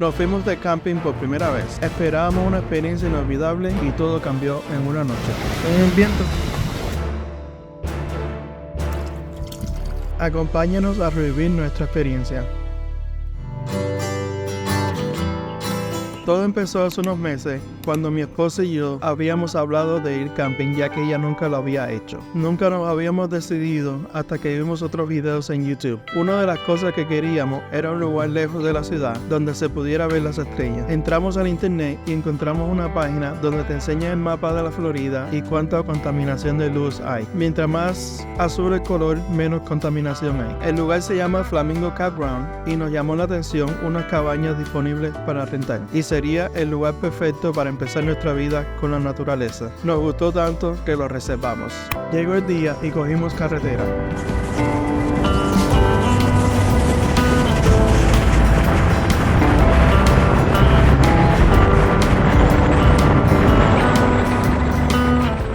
Nos fuimos de camping por primera vez. Esperábamos una experiencia inolvidable y todo cambió en una noche. En el viento. Acompáñanos a revivir nuestra experiencia. Todo empezó hace unos meses, cuando mi esposa y yo habíamos hablado de ir camping, ya que ella nunca lo había hecho. Nunca nos habíamos decidido hasta que vimos otros videos en YouTube. Una de las cosas que queríamos era un lugar lejos de la ciudad, donde se pudiera ver las estrellas. Entramos al internet y encontramos una página donde te enseña el mapa de la Florida y cuánta contaminación de luz hay. Mientras más azul el color, menos contaminación hay. El lugar se llama Flamingo Campground y nos llamó la atención unas cabañas disponibles para rentar. Y sería el lugar perfecto para empezar nuestra vida con la naturaleza. Nos gustó tanto que lo reservamos. Llegó el día y cogimos carretera.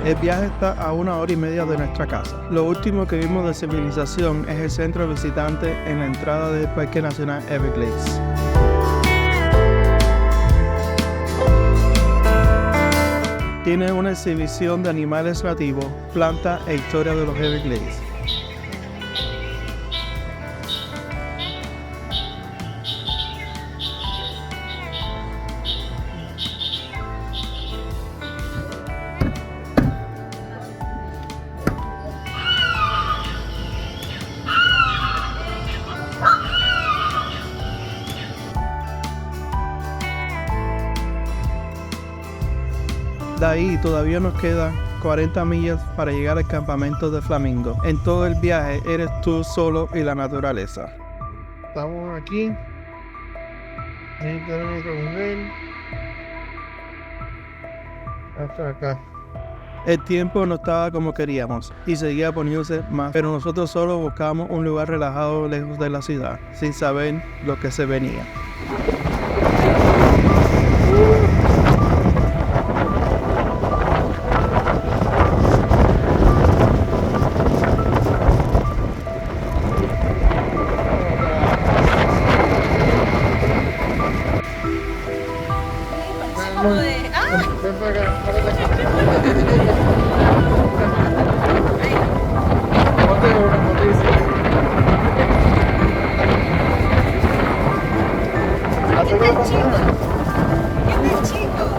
El viaje está a 1 hora y media de nuestra casa. Lo último que vimos de civilización es el centro visitante en la entrada del Parque Nacional Everglades. Tiene una exhibición de animales nativos, plantas e historia de los Everglades. De ahí todavía nos quedan 40 millas para llegar al campamento de Flamingo. En todo el viaje eres tú solo y la naturaleza. Estamos aquí. Ahí tenemos que volver. Hasta acá. El tiempo no estaba como queríamos y seguía poniéndose más, pero nosotros solo buscamos un lugar relajado lejos de la ciudad, sin saber lo que se venía. Ven para acá, párate aquí. Ponte una noticia. ¿Qué tal, chicos? ¿Qué tal, chicos?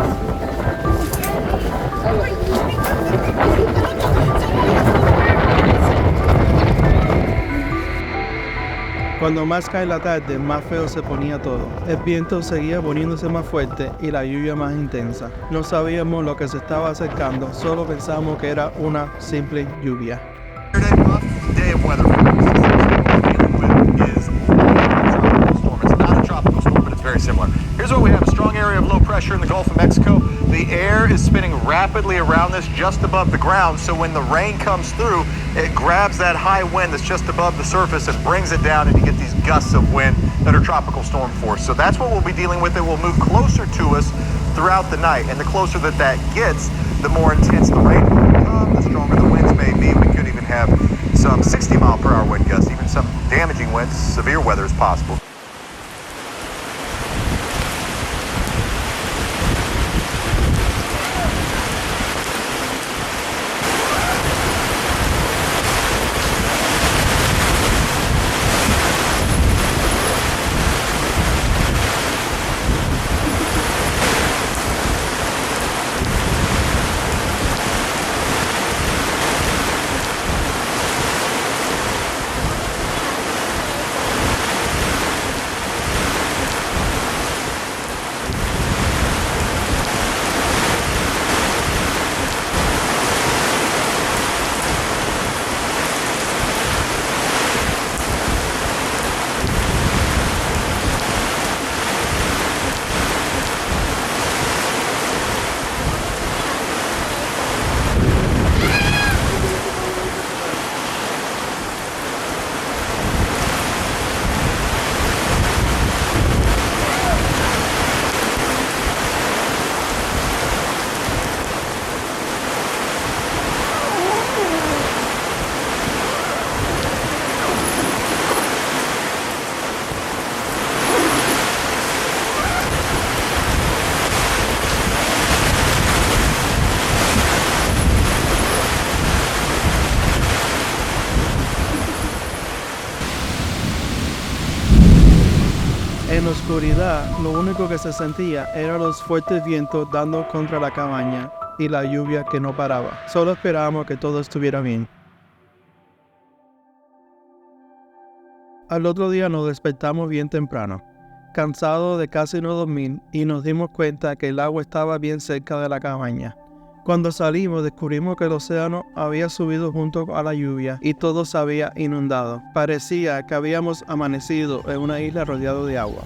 Cuando más cae la tarde, más feo se ponía todo. El viento seguía poniéndose más fuerte y la lluvia más intensa. No sabíamos lo que se estaba acercando, solo pensábamos que era una simple lluvia. Day of weather for us. It's not a tropical storm, but it's very similar. Here's what we have: a strong area of low pressure in the Gulf of Mexico. The air is spinning rapidly around this just above the ground, so when the rain comes through, it grabs that high wind that's just above the surface and brings it down, and you get these gusts of wind that are tropical storm force. So that's what we'll be dealing with. It will move closer to us throughout the night, and the closer that gets, the more intense the rain will become, the stronger the winds may be. We could even have some 60-mile-per-hour wind gusts, even some damaging winds. Severe weather is possible. oscuridad, lo único que se sentía eran los fuertes vientos dando contra la cabaña y la lluvia que no paraba. Solo esperábamos que todo estuviera bien. Al otro día nos despertamos bien temprano, cansados de casi no dormir, y nos dimos cuenta que el agua estaba bien cerca de la cabaña. Cuando salimos descubrimos que el océano había subido junto a la lluvia y todo se había inundado. Parecía que habíamos amanecido en una isla rodeada de agua.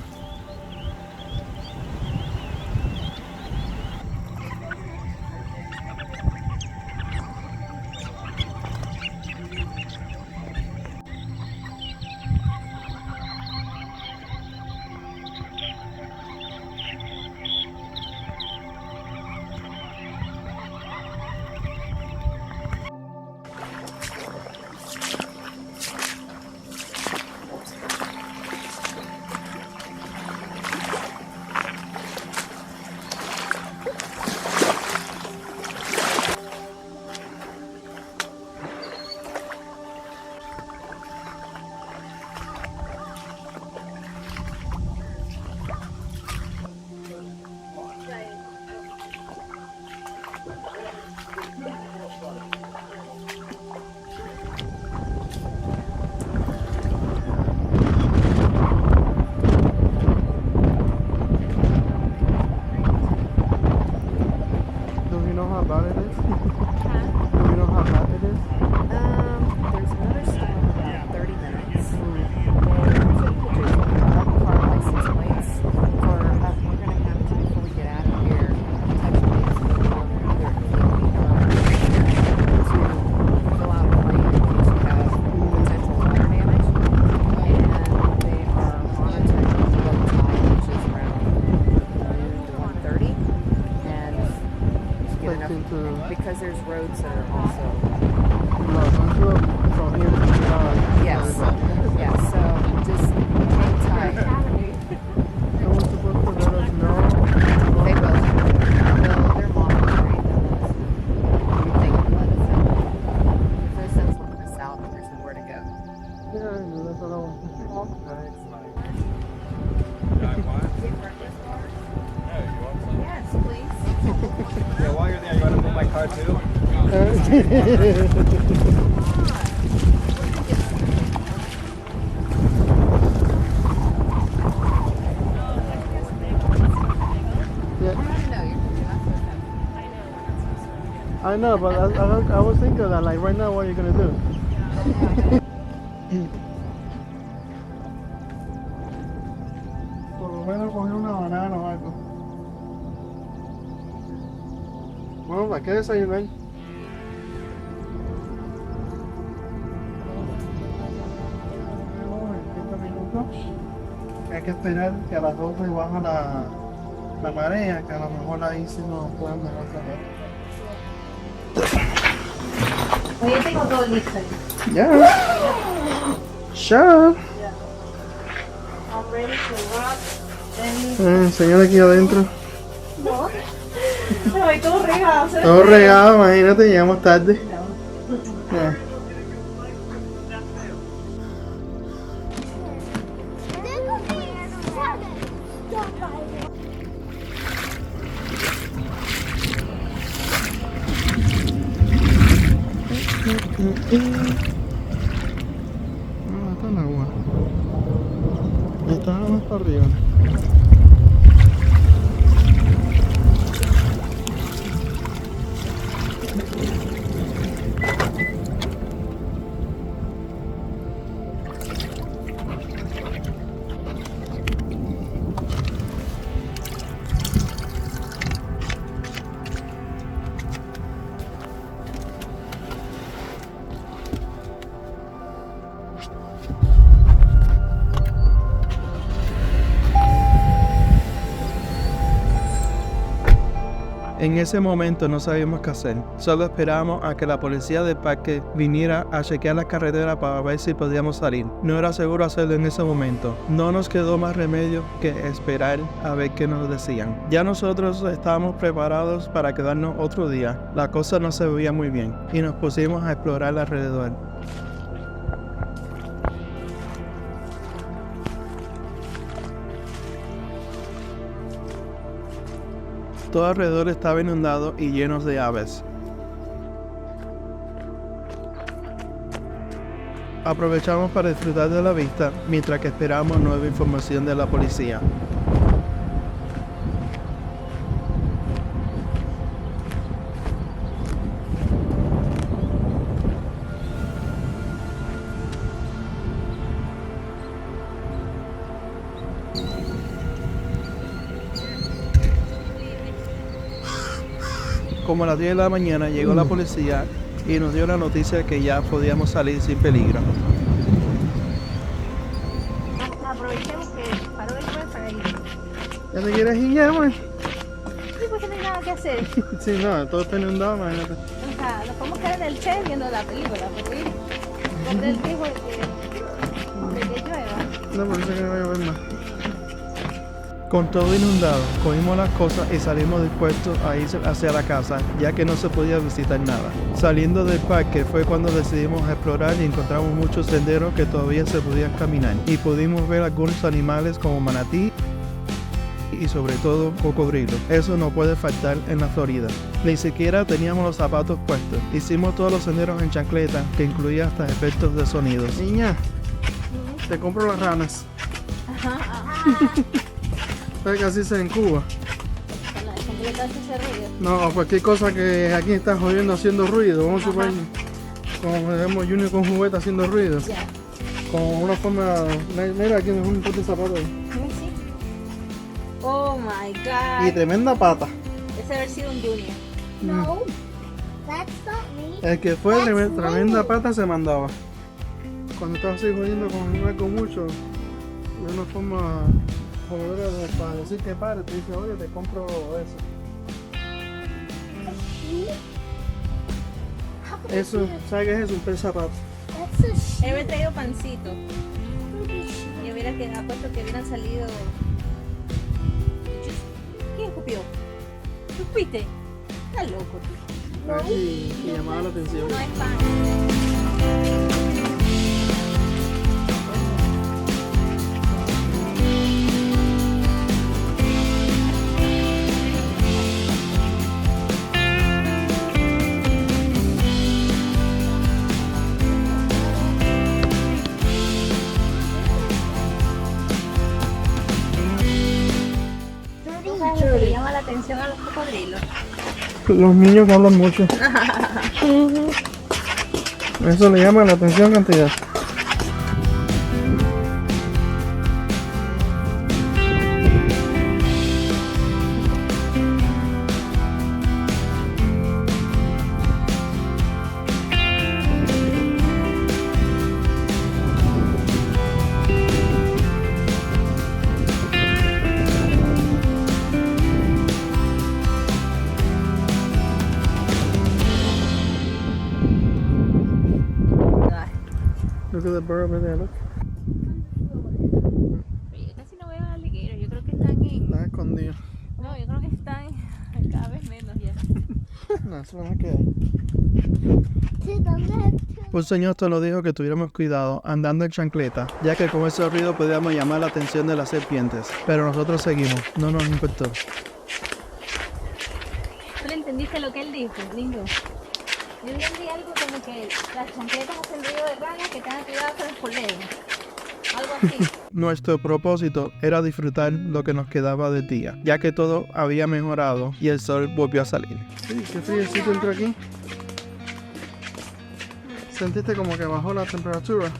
There's another stop in about 30 minutes. And take pictures of all the car license plates for we're going to have to, before we get out of here, touch base with either to fill out a claim in case you have potential water damage. And they are monitoring the low tide, which is around noon to 1:30. And just get enough, because there's roads that are also yes, yes. So just hang tight. Someone's supposed to let us know. They will. They're monitoring us. They can let us know. If there's sense looking us out, there's nowhere to go. Yeah, that's what I want to Yes, please. Yeah, while you're there, you want to move my car too? I know, but I was thinking of that, like right now, what are you gonna do? Por lo menos coger una banana o algo. Bueno, ¿para qué desayunar? 30 minutos. Hay que esperar que a las 12 baja la marea, que a lo mejor ahí sí nos pueden dejar saber. Oye, tengo todo listo. Ya. Ya. I'm ready to rock. Enseñar aquí adentro. Ay, todo regado. Todo regado, imagínate, llegamos tarde. Ya. Está en agua. Está más para arriba. En ese momento no sabíamos qué hacer. Solo esperábamos a que la policía del parque viniera a chequear la carretera para ver si podíamos salir. No era seguro hacerlo en ese momento. No nos quedó más remedio que esperar a ver qué nos decían. Ya nosotros estábamos preparados para quedarnos otro día. La cosa no se veía muy bien y nos pusimos a explorar alrededor. Todo alrededor estaba inundado y lleno de aves. Aprovechamos para disfrutar de la vista mientras que esperamos nueva información de la policía. Como a las 10 de la mañana llegó la policía y nos dio la noticia que ya podíamos salir sin peligro. Aprovechemos que paró el juez para ir. ¿Ya te quieres ir ya, güey? Sí, porque no hay nada que hacer. Sí, no, todo está inundado, imagínate. O sea, nos podemos quedar en el chat viendo la película, porque donde él dijo de que llueva. No, por eso que no voy a ver más. Con todo inundado, cogimos las cosas y salimos dispuestos a ir hacia la casa, ya que no se podía visitar nada. Saliendo del parque fue cuando decidimos explorar y encontramos muchos senderos que todavía se podían caminar. Y pudimos ver algunos animales como manatí y sobre todo cocodrilos. Eso no puede faltar en la Florida. Ni siquiera teníamos los zapatos puestos. Hicimos todos los senderos en chancleta, que incluía hasta efectos de sonidos. Niña, te compro las ranas. ¿Sabes que así se en Cuba? Con la chancleta hace ruido. No, cualquier cosa que aquí está jodiendo haciendo ruido. Vamos a suponer, como vemos Junior con juguete haciendo ruido. Ya. Con una forma. Mira, aquí me un pote de zapato ahí. Let me see. Oh my Y god. tremenda pata. Ese haber sido un junior. No, that's not me. El que fue tremenda pata se mandaba. Cuando estaba así jodiendo con algo mucho, de una forma jodera para decir que pare, te dice, oye, te compro eso. Eso, ¿sabes qué es eso? Un pez zapato. That's a sheep. Él hubiera traído pancito. Y hubiera apuesto que hubieran salido. ¿Quién escupió? ¿Tú fuiste? Estás loco, tío. A ver si llamaba la atención. No es pan. ¿Sabes lo que le llama la atención a los cocodrilos? Los niños que hablan mucho. Eso le llama la atención cantidad. Look at the bird over there, look. Yo casi no veo alligators, yo creo que están en. Está escondido. No, yo creo que están cada vez menos ya. No, eso no me queda. To the left. Un señor nos dijo que tuviéramos cuidado andando en chancleta, ya que con ese ruido podíamos llamar la atención de las serpientes. Pero nosotros seguimos, no nos importó. ¿Tú le entendiste lo que él dijo, lindo? Yo entendí algo como que las chancletas hacen ruido de ranas que tengan cuidado con los polleros. Algo así. Nuestro propósito era disfrutar lo que nos quedaba de día, ya que todo había mejorado y el sol volvió a salir. Sí, qué friecito entró aquí. ¿Sentiste como que bajó la temperatura?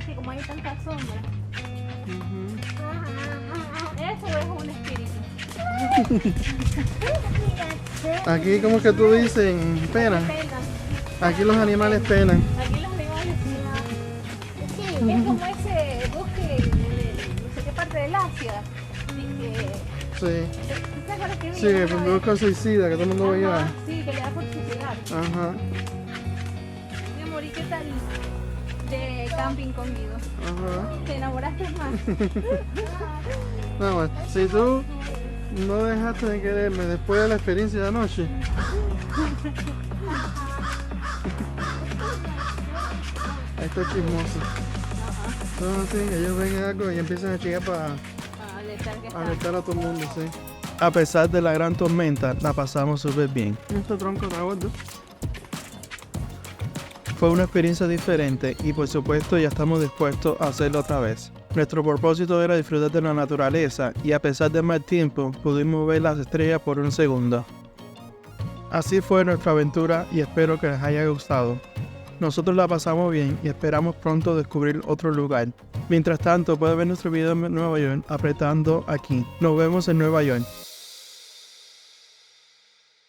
Sí, como hay tanta sombra. Eso es un espíritu. Aquí como que tú dices, penan. Pena. Aquí los animales penan. Aquí los animales sí. Es como ese bosque de no sé qué parte del Asia. Sí. ¿Te acuerdas que vi Sí, que una cuando vez? busca suicida, que todo el mundo veía. Ajá, sí, que le da por suicidar. Ajá, Mi amor, ¿y qué tal de camping conmigo? ajá. ¿Te enamoraste más? No, pues, si tú no dejaste de quererme después de la experiencia de anoche. Esto es chismoso. Entonces, ellos ven algo y empiezan a chingar para alertar que está. alertar a todo el mundo, sí. A pesar de la gran tormenta, la pasamos súper bien. Este tronco está gordo. Fue una experiencia diferente y por supuesto ya estamos dispuestos a hacerlo otra vez. Nuestro propósito era disfrutar de la naturaleza y a pesar del mal tiempo pudimos ver las estrellas por un segundo. Así fue nuestra aventura y espero que les haya gustado. Nosotros la pasamos bien y esperamos pronto descubrir otro lugar. Mientras tanto pueden ver nuestro video en Nueva York apretando aquí. Nos vemos en Nueva York.